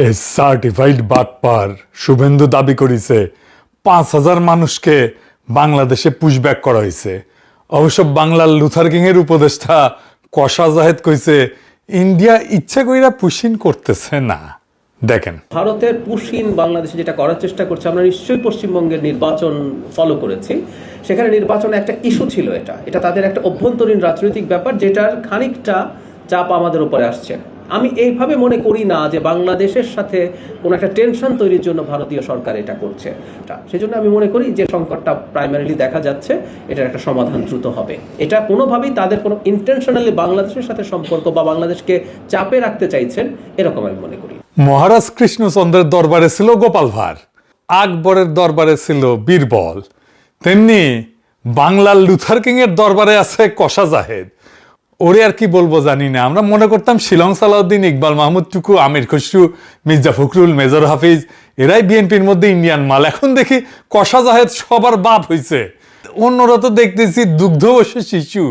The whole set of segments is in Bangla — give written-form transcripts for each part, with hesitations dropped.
এ সার্টিফাইড বাটপার শুভেন্দু দাবি করেছে 5,000 মানুষকে বাংলাদেশে পুশব্যাক করা হয়েছে। অবশ্য বাংলার লুথার কিং এর উপদেষ্টা কশা জাহেদ কইছে ইন্ডিয়া ইচ্ছা কইরা পুশিন করতেছে না। দেখেন, ভারতের পুশিন বাংলাদেশে যেটা করার চেষ্টা করছে, আমরা নিশ্চয়ই পশ্চিমবঙ্গের নির্বাচন ফলো করেছি। সেখানে নির্বাচনে একটা ইস্যু ছিল, এটা তাদের একটা অভ্যন্তরীণ রাজনৈতিক ব্যাপার, যেটার খানিকটা চাপ আমাদের উপরে আসছে। আমি এইভাবে মনে করি না যে বাংলাদেশের সাথে কোনো একটা টেনশন তৈরির জন্য ভারতীয় সরকার এটা করছে। সেজন্য আমি মনে করি যে সংকটটা প্রাইমারিলি দেখা যাচ্ছে, এটার একটা সমাধান দ্রুত হবে। এটা কোনোভাবেই তাদের কোনো ইন্টেনশনালি বাংলাদেশের সাথে সম্পর্ক বা বাংলাদেশকে চাপে রাখতে চাইছেন, এরকম আমি মনে করি। মহারাজ কৃষ্ণচন্দ্রের দরবারে ছিল গোপাল ভাঁড়, আকবরের দরবারে ছিল বীরবল, তেমনি বাংলার লুথার কিং এর দরবারে আছে কশা জাহেদ। ওরে আর কি বলবো জানি না। আমরা মনে করতাম শিলং সালাউদ্দিন, ইকবাল মাহমুদ টুকু, আমির খসরু, মির্জা ফখরুল, মেজর হাফিজ এরাই বিএনপির মধ্যে ইন্ডিয়ান মাল। এখন দেখি কশা জাহেদ সবার বাপ হয়েছে। অন্যরা তো দেখতেছি দুগ্ধবর্ষী শিশু।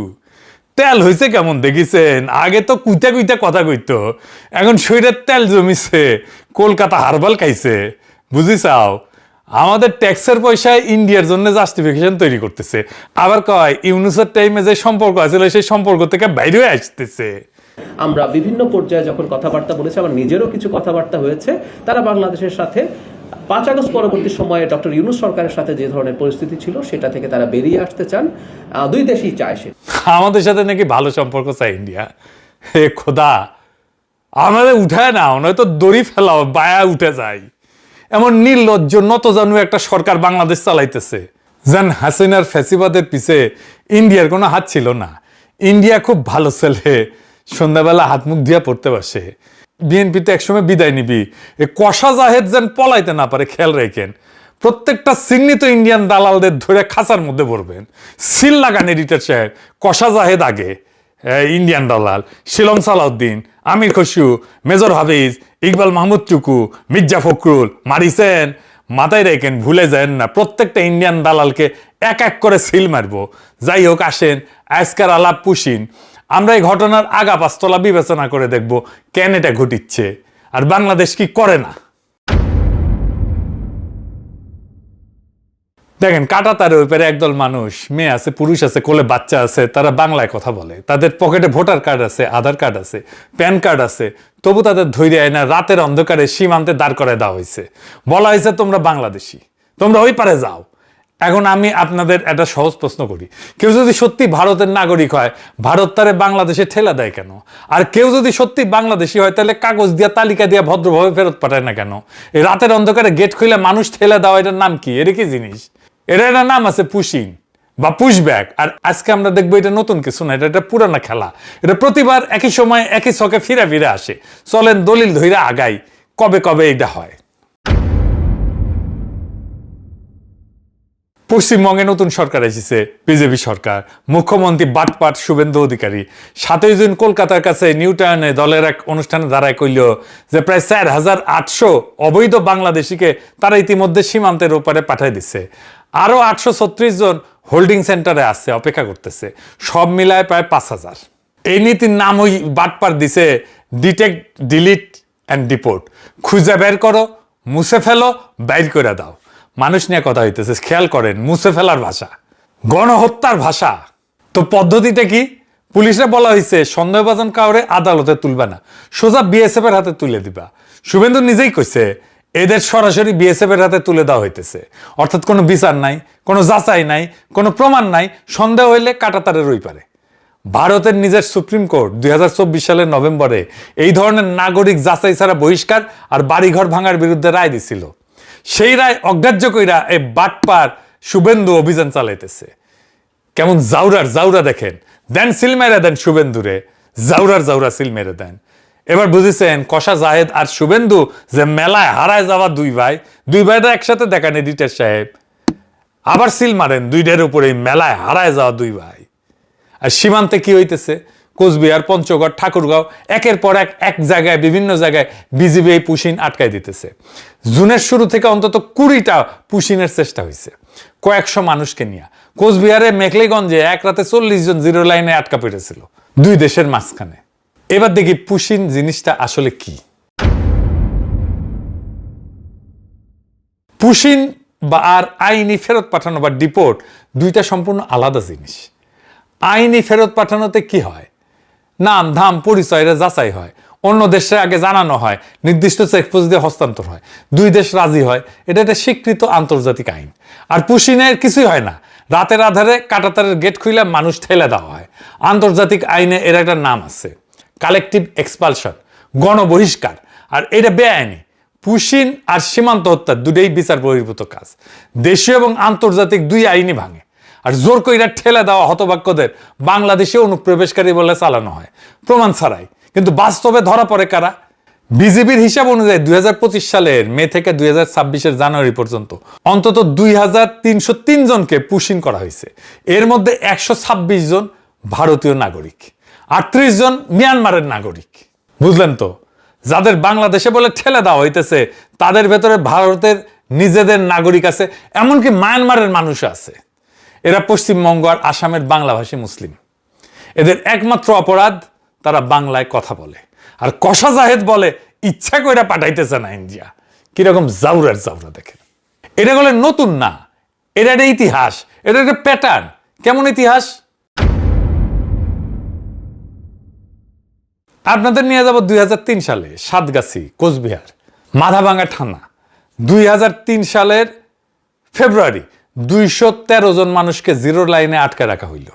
তেল হয়েছে কেমন দেখিছেন? আগে তো কুইতা কুইতা কথা কইতো, এখন শরীরের তেল জমিছে, কলকাতা হারবাল খাইছে। বুঝিছাও, আমাদের ট্যাক্সের পয়সায় ইন্ডিয়ার জন্য জাস্টিফিকেশন তৈরি করতেছে। আবার কয় ইউনুসের টাইমে যে সম্পর্ক আছিল সেই সম্পর্ক থেকে বাইরে হয়ে আসতেছে। আমরা বিভিন্ন পর্যায়ে যখন কথাবার্তা বলেছি, আমার নিজেরও কিছু কথাবার্তা হয়েছে, তারা বাংলাদেশের সাথে 5 আগস্ট পরবর্তী সময়ে ডক্টর ইউনুস সরকারের সাথে যে ধরনের পরিস্থিতি ছিল সেটা থেকে তারা বেরিয়ে আসতে চান। দুই দেশই চায় সে। আমাদের সাথে নাকি ভালো সম্পর্ক চায় ইন্ডিয়া। হে খোদা, আমাদের উঠায় না, নয়তো দড়ি ফেলাও, বায়া উঠে যায়। এমন নির্লজ্জ নতজানু একটা সরকার বাংলাদেশ চালাইতেছে, যেন হাসিনার ফ্যাসিবাদের পিছে ইন্ডিয়ার কোনো হাত ছিল না। ইন্ডিয়া খুব ভালো ছেলে, সন্ধ্যাবেলা হাত মুখ দিয়া পড়তে বসে। বিএনপি তো একসময় বিদায় নিবি, এ কশা জাহেদ যেন পলাইতে না পারে খেয়াল রেখেন। প্রত্যেকটা চিহ্নিত ইন্ডিয়ান দালালদের ধরে খাঁচার মধ্যে ভরবেন। সিল লাগান এডিটর সাহেব, কশা জাহেদ আগে, ইন্ডিয়ান দালাল, শিলং সালাউদ্দিন, আমির খসরু, মেজর হাফিজ, ইকবাল মাহমুদ টুকু, মির্জা ফখরুল মারিছেন। মাথায় রেখেন, ভুলে যান না, প্রত্যেকটা ইন্ডিয়ান দালালকে এক এক করে সিল মারবো। যাই হোক, আসেন আজকের আলাপ পুশিন। আমরা এই ঘটনার আগা পাঁচতলা বিবেচনা করে দেখব কেন এটা ঘটিচ্ছে আর বাংলাদেশ কি করে না। দেখেন, কাঁটাতারের ওই পারে একদল মানুষ, মেয়ে আছে, পুরুষ আছে, কোলে বাচ্চা আছে, তারা বাংলায় কথা বলে। তাদের পকেটে ভোটার কার্ড আছে, আধার কার্ড আছে, প্যান কার্ড আছে, তবু তাদের ধৈর্য আয় না। রাতের অন্ধকারে সীমান্তে দাঁড় করে দেওয়া হয়েছে, বলা হয়েছে তোমরা বাংলাদেশি, তোমরা ওই পারে যাও। এখন আমি আপনাদের একটা সহজ প্রশ্ন করি, কেউ যদি সত্যি ভারতের নাগরিক হয়, ভারত তারে বাংলাদেশে ঠেলা দেয় কেন? আর কেউ যদি সত্যি বাংলাদেশি হয়, তাহলে কাগজ দিয়া তালিকা দিয়া ভদ্রভাবে ফেরত পাঠায় না কেন? এই রাতের অন্ধকারে গেট খুলে মানুষ ঠেলা দেওয়া, এটার নাম কি? এটা কি জিনিস? এটার নাম আছে পুশিং বা পুশব্যাক। আর আজকে আমরা দেখবো এটা নতুন কিছু না, এটা পুরানা খেলা। এটা প্রতিবার একই সময় একই ছকে ফিরে ফিরে আসে। চলেন দলিল ধইরা আগাই, কবে কবে এটা হয়। পশ্চিমবঙ্গে নতুন সরকার এসেছে, বিজেপি সরকার। মুখ্যমন্ত্রী বাটপাট শুভেন্দু অধিকারী 7 জুন কলকাতার কাছে নিউ টাউনে দলের এক অনুষ্ঠানে দাঁড়ায় কইল যে প্রায় 4,800 অবৈধ বাংলাদেশিকে তারা ইতিমধ্যে সীমান্তের ওপারে পাঠিয়ে দিচ্ছে। আরো 836 জন হোল্ডিং সেন্টারে আছে, অপেক্ষা করতেছে। সব মিলায় প্রায় 5,000। এই নীতির নাম ওই বাটপার দিছে ডিটেক্ট, ডিলিট অ্যান্ড ডিপোর্ট। খুঁজে বের করো, মুছে ফেলো, বাইর করে দাও। মানুষ নিয়ে কথা হইতেছে, খেয়াল করেন, মুছে ফেলার ভাষা, গণহত্যার ভাষা। তো পদ্ধতিটা কি? পুলিশে বলা হয়েছে সন্দেহভাজন কাউরে আদালতে তুলবে না, সোজা বিএসএফ এর হাতে তুলে দিবা। শুভেন্দু নিজেই কইছে এদের সরাসরি বিএসএফ এর হাতে তুলে দেওয়া হইতেছে। অর্থাৎ কোনো বিচার নাই, কোনো যাচাই নাই, কোনো প্রমাণ নাই। সন্দেহ হইলে কাঁটাতারের ওই পারে। ভারতের নিজের সুপ্রিম কোর্ট 2024 সালের নভেম্বরে এই ধরনের নাগরিক যাচাই ছাড়া বহিষ্কার আর বাড়িঘর ভাঙার বিরুদ্ধে রায় দিছিল। সেই রায় অগ্রাহ্য কইরা এই বাটপার শুভেন্দু অভিযান চালাইতেছে। কেমন জাউরার জাউরা দেখেন, দেন সিল মেরে দেন শুভেন্দুরে, জাউরার জাউরা সিল মেরে দেন। এবার বুঝেছেন কশা জাহেদ আর শুভেন্দু যে মেলায় হারায় যাওয়া দুই ভাইটা একসাথে দেখান এডিটর সাহেব। আবার সিল মারেন দুইটার উপরে, মেলায় হারায় যাওয়া দুই ভাই। আর সীমান্তে কি হইতেছে? কোচবিহার, পঞ্চগড়, ঠাকুরগাঁও, একের পর এক জায়গায়, বিভিন্ন জায়গায় বিজিবি এই পুশিন আটকাই দিতেছে। জুনের শুরু থেকে অন্তত 20টা পুশিনের চেষ্টা হয়েছে, কয়েকশো মানুষকে নিয়ে। কোচবিহারে মেখলিগঞ্জে এক রাতে 40 জন জিরো লাইনে আটকা পড়েছিল, দুই দেশের মাঝখানে। এবার দেখি পুশিন জিনিসটা আসলে কি। পুশিন বা আর আইনি ফেরত পাঠানো বা ডিপোর্ট দুইটা সম্পূর্ণ আলাদা জিনিস। আইনি ফেরত পাঠানোতে কি হয়, নাম ধাম পরিচয়রা যাচাই হয়, অন্য দেশে আগে জানানো হয়, নির্দিষ্ট চেকপোস্ট দিয়ে হস্তান্তর হয়, দুই দেশ রাজি হয়, এটা একটা স্বীকৃত আন্তর্জাতিক আইন। আর পুশিনের কিছুই হয় না, রাতের আধারে কাঁটাতারের গেট খুলে মানুষ ঠেলে দেওয়া হয়। আন্তর্জাতিক আইনে এর একটা নাম আছে, কালেকটিভ এক্সপালশন, গণবহিষ্কার। আর এটা বেআইনি। পুশিন আর সীমান্ত হত্যা দুটোই বিচার বহির্ভূত কাজ, দেশীয় এবং আন্তর্জাতিক দুই আইনই ভাঙে। আর জোর কইরা ঠেলে দেওয়া হতভাগ্যদের বাংলাদেশে অনুপ্রবেশকারী বলে চালানো হয় প্রমাণ ছাড়াই। কিন্তু বাস্তবে ধরা পড়ে কারা? বিজেপির হিসাব অনুযায়ী 2025 সালের মে থেকে 2026 জানুয়ারি পর্যন্ত অন্তত 2303 জনকে পুশিন করা হয়েছে। এর মধ্যে 126 জন ভারতীয় নাগরিক, 38 জন মিয়ানমারের নাগরিক। বুঝলেন তো, যাদের বাংলাদেশে বলে ঠেলে দেওয়া হইতেছে তাদের ভেতরে ভারতের নিজেদের নাগরিক আছে, এমনকি মায়ানমারের মানুষ আছে। এরা পশ্চিমবঙ্গ আর আসামের বাংলাভাষী মুসলিম। এদের একমাত্র অপরাধ তারা বাংলায় কথা বলে। আর কষা জাহেদ বলে ইচ্ছা কইরা পাঠাইতেছে না ইন্ডিয়া। কিরকম জাউরার জাউরা দেখেন। এটা বলে নতুন না, এটা একটা ইতিহাস, এটা একটা প্যাটার্ন। কেমন ইতিহাস? আপনাদের নিয়ে যাব 2003 সালে সাতগাছি, কোচবিহার, মাথাভাঙ্গা থানা। 2003 সালের ফেব্রুয়ারি 213 জন মানুষকে জিরো লাইনে আটকে রাখা হইল।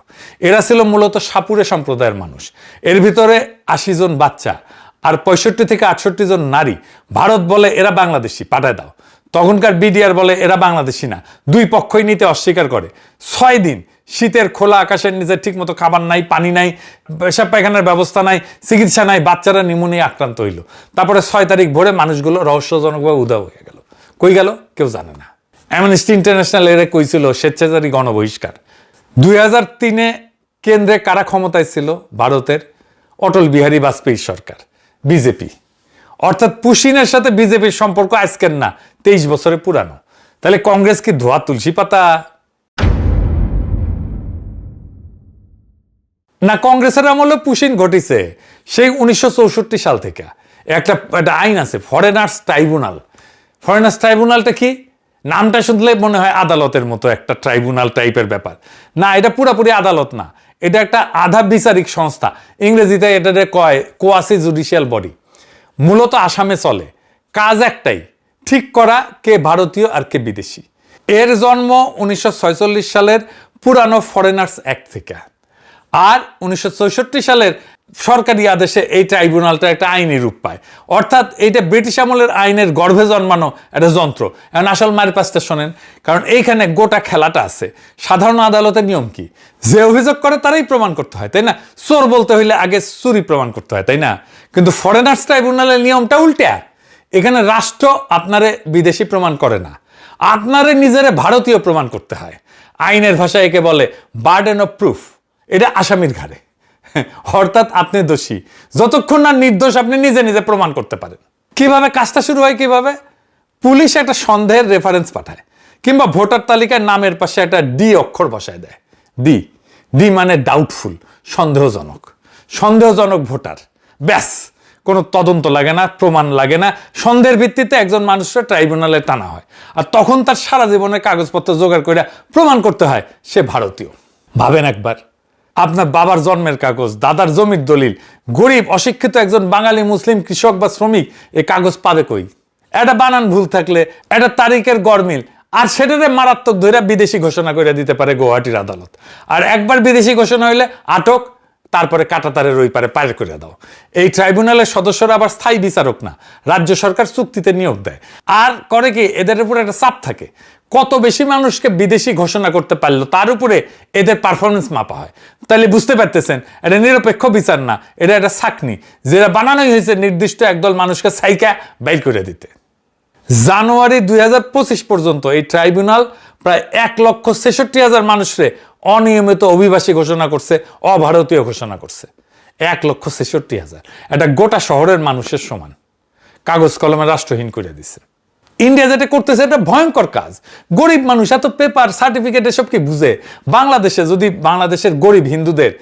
এরা ছিল মূলত সাপুরে সম্প্রদায়ের মানুষ। এর ভিতরে 80 জন বাচ্চা আর 65 থেকে 68 জন নারী। ভারত বলে এরা বাংলাদেশি, পাঠায় দাও। তখনকার বিডিআর বলে এরা বাংলাদেশি না। দুই পক্ষই নিতে অস্বীকার করে। 6 দিন শীতের খোলা আকাশের নিচে ঠিকমতো খাবার নাই, পানি নাই, পেশাব পায়খানার ব্যবস্থা নাই, চিকিৎসা নাই, বাচ্চারা নিউমোনিয়া আক্রান্ত হইল। তারপরে 6 তারিখ ভোরে মানুষগুলো রহস্যজনকভাবে উধাও হয়ে গেল। কই গেল কেউ জানে না। অ্যামনেস্টি ইন্টারন্যাশনাল এরা কইছিল স্বেচ্ছাচারী গণবহিষ্কার। 2003-এ কেন্দ্রে কারা ক্ষমতায় ছিল? ভারতের অটল বিহারী বাজপেয়ী সরকার, বিজেপি। অর্থাৎ পুশিনের সাথে বিজেপির সম্পর্ক আজকের না, 23 বছরে পুরানো। তাহলে কংগ্রেস কি ধোয়া তুলসী পাতা? না, কংগ্রেসের আমলে পুশিন ঘটিছে সেই 1964 সাল থেকে। একটা আইন আছে, ফরেনার্স ট্রাইব্যুনাল। ফরেনার্স ট্রাইব্যুনালটা কি? নামটা শুনলে মনে হয় আদালতের মতো একটা ট্রাইব্যুনাল টাইপের ব্যাপার। না, এটা পুরাপুরি আদালত না, এটা একটা আধা বিচারিক সংস্থা। ইংরেজিতে এটা কয় কোয়াসি জুডিশিয়াল বডি। মূলত আসামে চলে। কাজ একটাই, ঠিক করা কে ভারতীয় আর কে বিদেশি। এর জন্ম 1946 সালের পুরানো ফরেনার্স অ্যাক্ট থেকে। আর 1964 সালের সরকারি আদেশে এই ট্রাইব্যুনালটা একটা আইনি রূপ পায়। অর্থাৎ এইটা ব্রিটিশ আমলের আইনের গর্ভে জন্মানো একটা যন্ত্র। এখন আসল মায়ের পাশটা শোনেন, কারণ এইখানে গোটা খেলাটা আছে। সাধারণ আদালতের নিয়ম কি? যে অভিযোগ করে তারাই প্রমাণ করতে হয়, তাই না? চোর বলতে হইলে আগে চুরি প্রমাণ করতে হয়, তাই না? কিন্তু ফরেনার্স ট্রাইব্যুনালের নিয়মটা উল্টা। এখানে রাষ্ট্র আপনারে বিদেশি প্রমাণ করে না, আপনারে নিজেরে ভারতীয় প্রমাণ করতে হয়। আইনের ভাষায় একে বলে বার্ডেন অফ প্রুফ। এটা আসামির ঘাড়ে। অর্থাৎ আপনি দোষী যতক্ষণ না নির্দোষ আপনি নিজে নিজে প্রমাণ করতে পারেন। কিভাবে কাজটা শুরু হয়? কিভাবে? পুলিশ একটা সন্দেহের রেফারেন্স পাঠায়, কিংবা ভোটার তালিকায় নামের পাশে একটা ডি অক্ষর বসায় দেয়। ডি ডি মানে ডাউটফুল, সন্দেহজনক। সন্দেহজনক ভোটার, ব্যাস। কোনো তদন্ত লাগে না, প্রমাণ লাগে না। সন্দেহের ভিত্তিতে একজন মানুষের ট্রাইব্যুনালে টানা হয়। আর তখন তার সারা জীবনের কাগজপত্র জোগাড় করে প্রমাণ করতে হয় সে ভারতীয়। ভাবেন একবার, আপনার বাবার জন্মের কাগজ, দাদার জমির দলিল, গরিব অশিক্ষিত একজন বাঙালি মুসলিম কৃষক বা শ্রমিক এই কাগজ পাবে কই? একটা বানান ভুল থাকলে, একটা তারিখের গরমিল, আর সেটারে মারাত্মক ধরে বিদেশি ঘোষণা করে দিতে পারে গুয়াহাটির আদালত। আর একবার বিদেশি ঘোষণা হইলে আটক, তারপরে কাঁটাতারের ওই পারে পার করে দাও। এই ট্রাইব্যুনালের সদস্যরা আবার স্থায়ী বিচারক না, রাজ্য সরকার চুক্তিতে নিয়োগ দেয়। আর করে কি, এদের উপর একটা চাপ থাকে। কত বেশি মানুষকে বিদেশি ঘোষণা করতে পারলো তার উপরে এদের পারফরমেন্স মাপা হয়। তাহলে বুঝতে পারতেছেন, এটা নিরপেক্ষ বিচার না, এটা একটা ছাকনি, যেটা বানানোই হয়েছে নির্দিষ্ট একদল মানুষকে সাইকা বাইর করে দিতে। জানুয়ারি 2025 পর্যন্ত এই ট্রাইব্যুনাল প্রায় 1,66,000 মানুষরে অনিয়মিত অভিবাসী ঘোষণা করছে, অভারতীয় ঘোষণা করছে। 1,66,000, এটা গোটা শহরের মানুষের সমান। কাগজ কলমে রাষ্ট্রহীন করে দিছে। ইন্ডিয়া যেটা করতেছে এটা ভয়ঙ্কর কাজ। গরিব মানুষ এত পেপার সার্টিফিকেট এসব কি বুঝে? বাংলাদেশে যদি বাংলাদেশের গরিব হিন্দুদের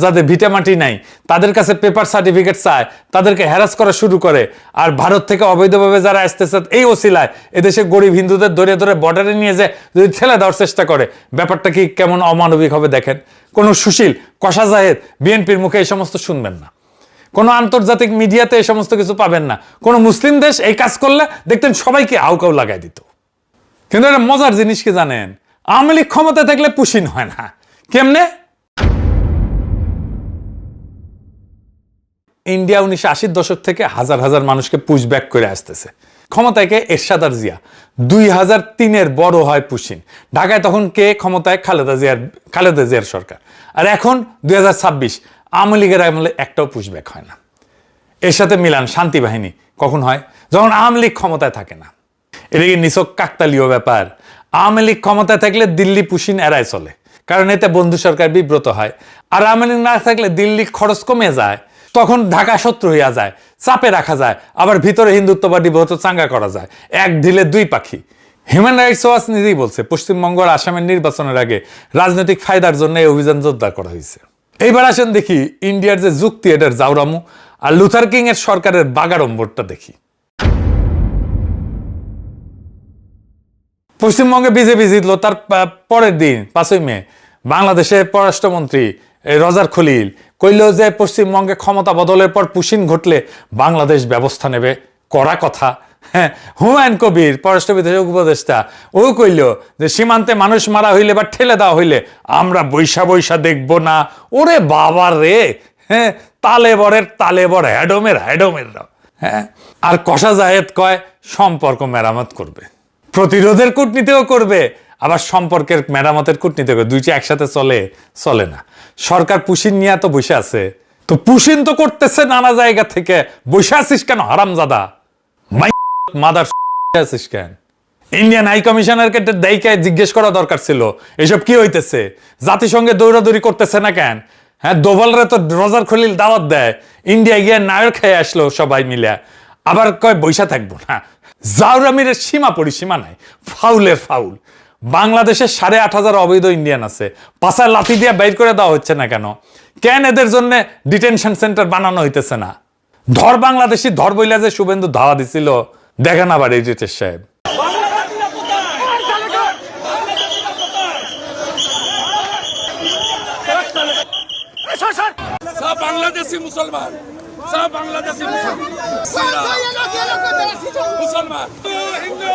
যাদের ভিটামাটি নাই, তাদের কাছে পেপার সার্টিফিকেট চায়, তাদেরকে হ্যারাস করা শুরু করে। আর ভারত থেকে অবৈধভাবে যারা আসতেছে এই ওসিলায় এদেশে গরিব হিন্দুদের ধরে ধরে বর্ডারে নিয়ে যায় যদি ঠেলে দেওয়ার চেষ্টা করে, ব্যাপারটা কি কেমন অমানবিক হবে দেখেন। কোনো সুশীল কষা জাহেদ বিএনপির মুখে এই সমস্ত শুনবেন না, কোনো আন্তর্জাতিক মিডিয়াতে এই সমস্ত কিছু পাবেন না। কোনো মুসলিম দেশ এই কাজ করলে দেখতেন সবাইকে আউকাউ লাগাই দিত। কিন্তু এটা মজার জিনিস কি জানেন, আওয়ামী লীগ ক্ষমতা থাকলে পুশিন হয় না। কেমনে? ইন্ডিয়া 1980-র দশক থেকে হাজার হাজার মানুষকে পুশব্যাক করে আসতেছে। ক্ষমতায় কে? এরশাদ আর জিয়া। 2003-এর বড় হয় পুশিন। ঢাকায় তখন কে ক্ষমতায়? খালেদা জিয়ার সরকার। আর এখন 2026 আওয়ামী লীগের আমলে একটাও পুশব্যাক হয় না। এর সাথে মিলান শান্তি বাহিনী কখন হয়? যখন আওয়ামী লীগ ক্ষমতায় থাকে না। এটা কি নিছক কাকতালীয় ব্যাপার? আওয়ামী লীগ ক্ষমতায় থাকলে দিল্লি পুশিন এড়ায় চলে, কারণ এতে বন্ধু সরকার বিব্রত হয়। আর আওয়ামী লীগ না থাকলে দিল্লি খরচ কমে যায়, তখন ঢাকা শত্রু হইয়া যায়, চাপে রাখা যায়, আবার ভিতরে হিন্দুত্ববাদী বহুত চাঙ্গা করা যায়। এক ঢিলে দুই পাখি। হিউম্যান রাইটস ওয়াচ নিজেই বলছে পশ্চিমবঙ্গ আর আসামের নির্বাচনের আগে রাজনৈতিক ফায়দার জন্য এই অভিযান জোরদার করা হয়েছে। এইবার আসেন দেখি ইন্ডিয়ার যে যুক্তি, এটার জাউরামু, আর লুথার কিং এর সরকারের বাগাড়ম্বরটা দেখি। পশ্চিমবঙ্গে বিজেপি জিতলো, তার পরের দিন 5ই মে বাংলাদেশের পররাষ্ট্রমন্ত্রী রজার খলিল কইল যে পশ্চিমবঙ্গে ক্ষমতা বদলের পর পুশিন ঘটলে বাংলাদেশ ব্যবস্থা নেবে। কড়া কথা। হ্যাঁ, হুমায়ুন কবির পররাষ্ট্র বিদেশক উপদেষ্টা ও কইল যে সীমান্তে মানুষ মারা হইলে বা ঠেলে দেওয়া হইলে আমরা বৈশা বৈশা দেখবো না। ওরে বাবা রে! হ্যাঁ, তালে বর হ্যাডোমের। হ্যাঁ, আর কষা জাহেদ কয় সম্পর্ক মেরামত করবে, প্রতিরোধের কূটনীতিও করবে, আবার সম্পর্কের মেরামতের কূটনীতি করবে। দুইটা একসাথে চলে না। সরকার পুশিন নিয়ে তো বসে আছে, তো পুশিন তো করতেছে নানা জায়গা থেকে। বসে আছিস কেন হারামজাদা? মাদার আছিস কেন? ইন্ডিয়ান হাই কমিশনারকে দায়িকায় জিজ্ঞেস করা দরকার ছিল এসব কি হইতেছে। জাতিসংঘে দৌড়াদৌড়ি করতেছে না কেন? হ্যাঁ, দোভালরে তো রজার খলিল দাওয়াত দেয়, ইন্ডিয়া গিয়ে নায়র খেয়ে আসলো সবাই মিলে, আবার কয় বৈশা থাকবো না। জাউরামির সীমা পরিসীমা নাই, ফাউলের ফাউল। বাংলাদেশে 8,500 অবৈধ ইন্ডিয়ান আছে, পাশায় লাথি দিয়ে বাইর করে দেওয়া হচ্ছে না কেন? কেন এদের জন্য ডিটেনশন সেন্টার বানানো হইতেছে না? ধর বাংলাদেশি ধর বইলা যে শুভেন্দু ধাওয়া দিছিল, দেখেন আবার এডিটর সাহেব। সব বাংলাদেশি মুসলমান, সব বাংলাদেশি মুসলমান, মুসলমান হিন্দু।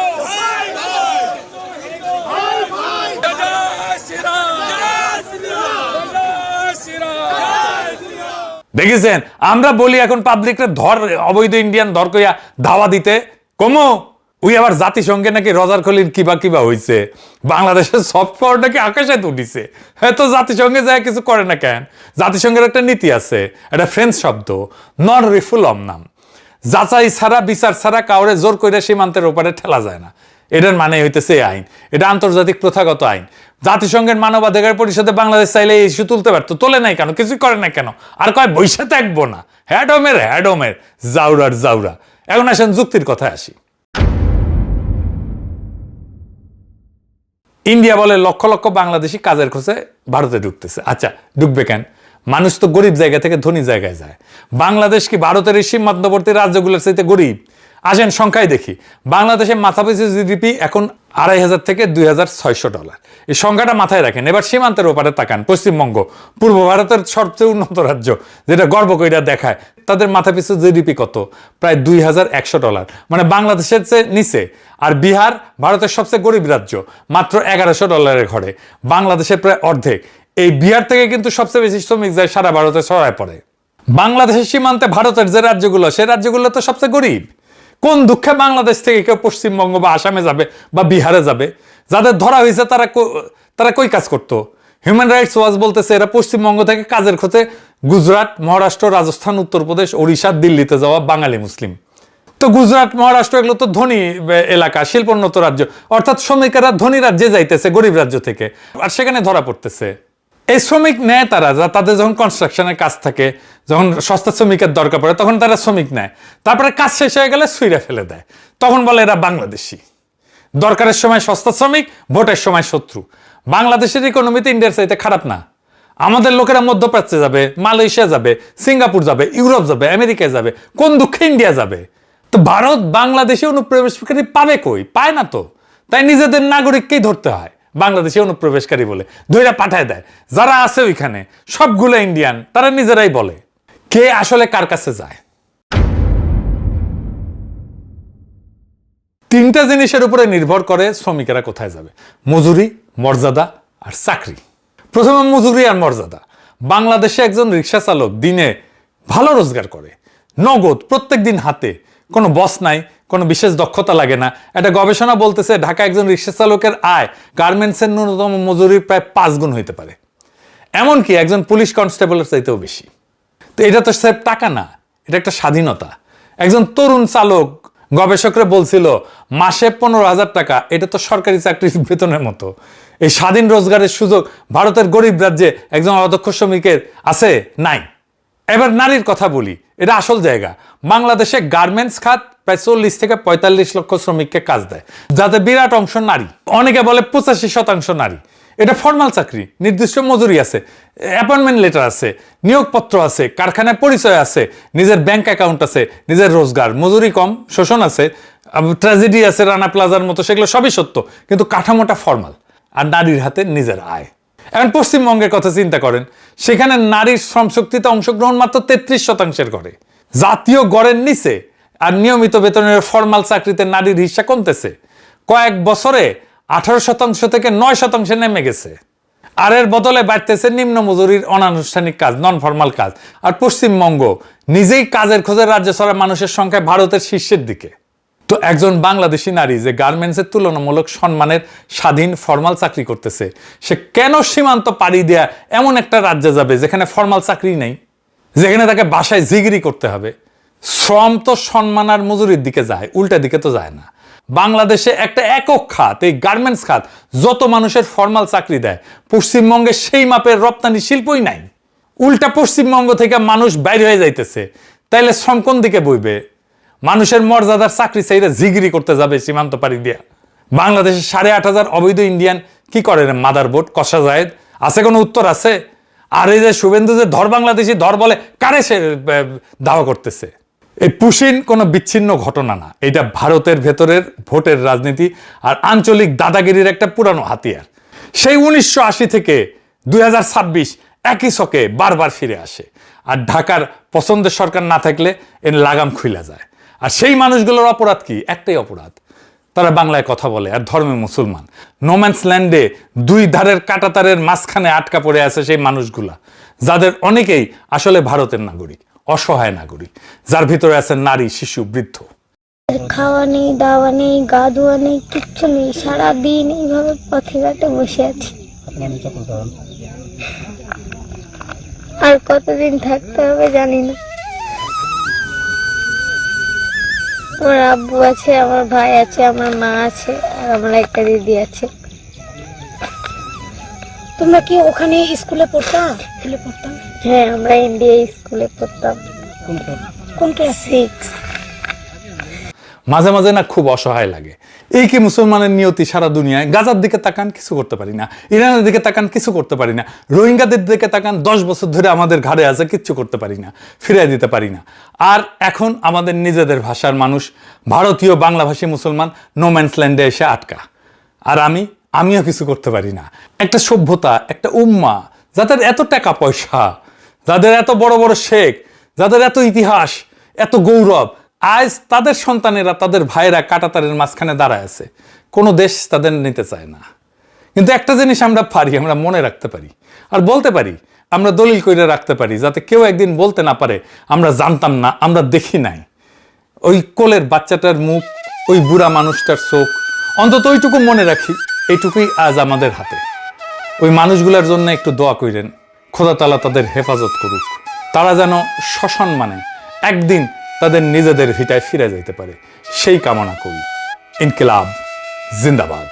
দেখেছেন, আমরা বলি এখন পাবলিকরে ধর অবৈধ ইন্ডিয়ান ধর কইয়া ধাওয়া দিতে কমো। ওই আবার জাতিসংঘে নাকি রজার খলিল কিবা হইছে, বাংলাদেশের সফট পাওয়ার নাকি আকাশে উঠিছে। হয়তো জাতিসংঘে যায় কিছু করে না কেন? জাতিসংঘের একটা নীতি আছে, এটা ফ্রেঞ্চ শব্দ, নন রিফুলম নাম। যাচাই ছাড়া বিচার ছাড়া কাউরে জোর করে সীমান্তের ওপারে ঠেলা যায় না। এটার মানে হইতেছে আইন, এটা আন্তর্জাতিক প্রথাগত আইন। জাতিসংঘের মানবাধিকার পরিষদে বাংলাদেশ চাইলে এই ইস্যু তুলতে পারতো, তোলে নাই কেন? কিছুই করে না কেন? আর কয় বৈশা থাকবো না। হ্যাডোমের জাউরা। এখন আসেন যুক্তির কথায় আসি। ইন্ডিয়া বলে লক্ষ লক্ষ বাংলাদেশি কাজের খোঁজে ভারতে ঢুকতেছে। আচ্ছা, ঢুকবে কেন? মানুষ তো গরিব জায়গা থেকে ধনী জায়গায় যায়। বাংলাদেশ কি ভারতের এই সীমান্তবর্তী রাজ্যগুলোর চাইতে গরিব? আসেন সংখ্যায় দেখি। বাংলাদেশের মাথাপিছু জিডিপি এখন $2,500 থেকে $2,600। এই সংখ্যাটা মাথায় রাখেন। এবার সীমান্তের ওপারে তাকান, পশ্চিমবঙ্গ, পূর্ব ভারতের সবচেয়ে উন্নত রাজ্য, যেটা গর্ব কইরা দেখায়, তাদের মাথাপিছু জিডিপি কত? প্রায় $2,100, মানে বাংলাদেশের চেয়ে নিচে। আর বিহার ভারতের সবচেয়ে গরিব রাজ্য, মাত্র $1,100 ঘরে, বাংলাদেশের প্রায় অর্ধেক। এই বিহার থেকে কিন্তু সবচেয়ে বেশি শ্রমিক যায় সারা ভারতে ছড়ায় পড়ে। বাংলাদেশের সীমান্তে ভারতের যে রাজ্যগুলো, সে রাজ্যগুলো তো সবচেয়ে গরিব। কোন দুঃখে বাংলাদেশ থেকে কেউ পশ্চিমবঙ্গ বা আসামে যাবে বা বিহারে যাবে? যাদের ধরা হয়েছে তারা কই কাজ করতো? হিউম্যান রাইটস ওয়াচ বলতেছে এরা পশ্চিমবঙ্গ থেকে কাজের খোঁজে গুজরাট, মহারাষ্ট্র, রাজস্থান, উত্তরপ্রদেশ, ওড়িশা, দিল্লিতে যাওয়া বাঙালি মুসলিম। তো গুজরাট, মহারাষ্ট্র এগুলো তো ধনী এলাকা, শিল্পোন্নত রাজ্য, অর্থাৎ শ্রমিকেরা ধনী রাজ্যে যাইতেছে গরিব রাজ্য থেকে, আর সেখানে ধরা পড়তেছে। এই শ্রমিক নেয় তারা, তাদের যখন কনস্ট্রাকশনের কাজ থাকে, যখন সস্তা শ্রমিকের দরকার পড়ে, তখন তারা শ্রমিক নেয়। তারপরে কাজ শেষ হয়ে গেলে ছুঁইরা ফেলে দেয়, তখন বলে এরা বাংলাদেশি। দরকারের সময় সস্তা শ্রমিক, ভোটের সময় শত্রু। বাংলাদেশের ইকোনমি তো ইন্ডিয়ার চাইতে খারাপ না। আমাদের লোকেরা মধ্যপ্রাচ্যে যাবে, মালয়েশিয়া যাবে, সিঙ্গাপুর যাবে, ইউরোপ যাবে, আমেরিকায় যাবে, কোন দুঃখে ইন্ডিয়া যাবে। তো ভারত বাংলাদেশে অনুপ্রবেশকারী পাবে কই? পায় না তো। তাই নিজেদের নাগরিককেই ধরতে হয় বাংলাদেশে অনুপ্রবেশকারী বলে, ধইরা পাঠায় দেয়। যারা আছে ওইখানে সবগুলো ইন্ডিয়ান, তারা নিজেরাই বলে। কে আসলে কার কাছে যায়? তিনটা জিনিসের উপরে নির্ভর করে শ্রমিকেরা কোথায় যাবে: মজুরি, মর্যাদা আর চাকরি। প্রথমে মজুরি আর মর্যাদা। বাংলাদেশে একজন রিক্সা চালক দিনে ভালো রোজগার করে, নগদ প্রত্যেক দিন হাতে, কোনো বস নাই, কোনো বিশেষ দক্ষতা লাগে না। একটা গবেষণা বলতেছে ঢাকা একজন রিক্সা চালকের আয় গার্মেন্টসের ন্যূনতম মজুরির প্রায় 5 গুণ হইতে পারে, এমনকি একজন পুলিশ কনস্টেবলের চাইতেও বেশি। তো এটা তো স্যার টাকা না, এটা একটা স্বাধীনতা। একজন তরুণ চালক গবেষকরা বলছিল মাসে 15,000 টাকা, এটা তো সরকারি চাকরির বেতনের মতো। এই স্বাধীন রোজগারের সুযোগ ভারতের গরিব রাজ্যে একজন অদক্ষ শ্রমিকের আছে? নাই। এবার নারীর কথা বলি, এটা আসল জায়গা। বাংলাদেশে গার্মেন্টস খাত প্রায় 40 থেকে 45 লক্ষ শ্রমিককে কাজ দেয়, যাতে বিরাট অংশ নারী। অনেকে বলে 85% নারী। এটা ফর্মাল চাকরি, নির্দিষ্ট মজুরি আছে, অ্যাপয়েন্টমেন্ট লেটার আছে, নিয়োগপত্র আছে, কারখানায় পরিচয় আছে, নিজের ব্যাংক অ্যাকাউন্ট আছে, নিজের রোজগার, মজুরি কম, শোষণ আছে, ট্র্যাজেডি আছে রানা প্লাজার মতো, সেগুলো সবই সত্য, কিন্তু কাঠামোটা ফর্মাল। আর নারীর হাতে নিজের আয়। এখন পশ্চিমবঙ্গের কথা চিন্তা করেন, সেখানে নারীর শ্রমশক্তিতে অংশগ্রহণ মাত্র 33% করে। জাতীয় গড়ের নিচে আর নিয়মিত বেতনের ফর্মাল চাকরিতে নারীর হিস্সা কমতেছে। কয়েক বছরে 18% থেকে 9% নেমে গেছে। আর এর বদলে বাড়তেছে নিম্ন মজুরির অনানুষ্ঠানিক কাজ, নন ফর্মাল কাজ। আর পশ্চিমবঙ্গ নিজেই কাজের খোঁজে রাজ্য ছাড়া মানুষের সংখ্যায় ভারতের শীর্ষের দিকে। তো একজন বাংলাদেশি নারী যে গার্মেন্টসের তুলনামূলক সম্মানের স্বাধীন ফর্মাল চাকরি করতেছে, সে কেন সীমান্ত পাড়ি দেয়া এমন একটা রাজ্যে যাবে যেখানে ফর্মাল চাকরি নেই, যেখানে তাকে বাসায় জিগিরি করতে হবে? শ্রম তো সম্মান আর মজুরির দিকে যায়, উল্টা দিকে তো যায় না। বাংলাদেশে একটা একক খাত, এই গার্মেন্টস খাত, যত মানুষের ফর্মাল চাকরি দেয়, পশ্চিমবঙ্গে সেই মাপের রপ্তানি শিল্পই নাই। উল্টা পশ্চিমবঙ্গ থেকে মানুষ বাইরে হয়ে যাইতেছে। তাইলে শ্রম কোন দিকে বইবে? মানুষের মর্যাদার চাকরি চাইলে জিগিরি করতে যাবে সীমান্ত পাড়ি দিয়া। বাংলাদেশে 8,500 অবৈধ ইন্ডিয়ান কি করে রে মাদারবোর্ড কষা জায়েদ? আছে কোনো উত্তর আছে? আর এই যে শুভেন্দু যে ধর বাংলাদেশি ধর বলে, কারে সে দাওয়া করতেছে? এই পুশিন কোনো বিচ্ছিন্ন ঘটনা না, এটা ভারতের ভেতরের ভোটের রাজনীতি আর আঞ্চলিক দাদাগিরির একটা পুরানো হাতিয়ার। সেই 1980 থেকে 2026 একই ছকে বারবার ফিরে আসে। আর ঢাকার পছন্দের সরকার না থাকলে এর লাগাম খুইলা যায়। আর সেই মানুষগুলোর অপরাধ কি? একটাই অপরাধ, তারা বাংলায় কথা বলে আর ধর্মে মুসলমান। নোম্যান্স ল্যান্ডে দুই ধারের কাঁটাতারের মাঝখানে আটকা পড়ে আছে সেই মানুষগুলা, যাদের অনেকেই আসলে ভারতের নাগরিক, অসহায় নাগরিক, যার ভিতরে আছে নারী, শিশু, বৃদ্ধ। খাওয়া নেই, দাওয়া নেই, গা ধোয়া নেই, কিচ্ছু নেই। সারাদিন এইভাবে পথে ঘাটে বসে আছি। আর কতদিন থাকতে হবে জানি না। আমার আব্বু আছে, আমার ভাই আছে, আমার মা আছে, আর আমার একটা দিদি আছে। তোমরা কি ওখানে স্কুলে পড়তাম? হ্যাঁ, আমরা ইন্ডিয়া স্কুলে পড়তাম। কোন ক্লাস? 6। মাঝে মাঝে না খুব অসহায় লাগে। এই কি মুসলমানের নিয়তি সারা দুনিয়ায়? গাজার দিকে তাকান, কিছু করতে পারি না। ইরানের দিকে তাকান, কিছু করতে পারি না। রোহিঙ্গাদের দিকে তাকান, 10 বছর ধরে আমাদের ঘাড়ে আছে, কিচ্ছু করতে পারি না, ফিরিয়ে দিতে পারি না। আর এখন আমাদের নিজেদের ভাষার মানুষ, ভারতীয় বাংলাভাষী মুসলমান নোম্যান্স ল্যান্ডে এসে আটকা। আর আমিও কিছু করতে পারি না। একটা সভ্যতা, একটা উম্মা, যাদের এত টাকা পয়সা, যাদের এত বড় বড় শেখ, যাদের এত ইতিহাস, এত গৌরব, আজ তাদের সন্তানেরা, তাদের ভাইয়েরা কাঁটাতারের মাঝখানে দাঁড়ায় আছে। কোনো দেশ তাদের নিতে চায় না। কিন্তু একটা জিনিস আমরা পারি, আমরা মনে রাখতে পারি আর বলতে পারি, আমরা দলিল করে রাখতে পারি, যাতে কেউ একদিন বলতে না পারে আমরা জানতাম না, আমরা দেখি নাই। ওই কোলের বাচ্চাটার মুখ, ওই বুড়া মানুষটার চোখ, অন্তত ওইটুকু মনে রাখি। এইটুকুই আজ আমাদের হাতে। ওই মানুষগুলোর জন্য একটু দোয়া করেন, খোদা তাআলা তাদের হেফাজত করুক। তারা যেন সসম্মানে একদিন তাদের নিজেদের ভিটায় ফিরে যাইতে পারে, সেই কামনা করি। ইনকিলাব জিন্দাবাদ।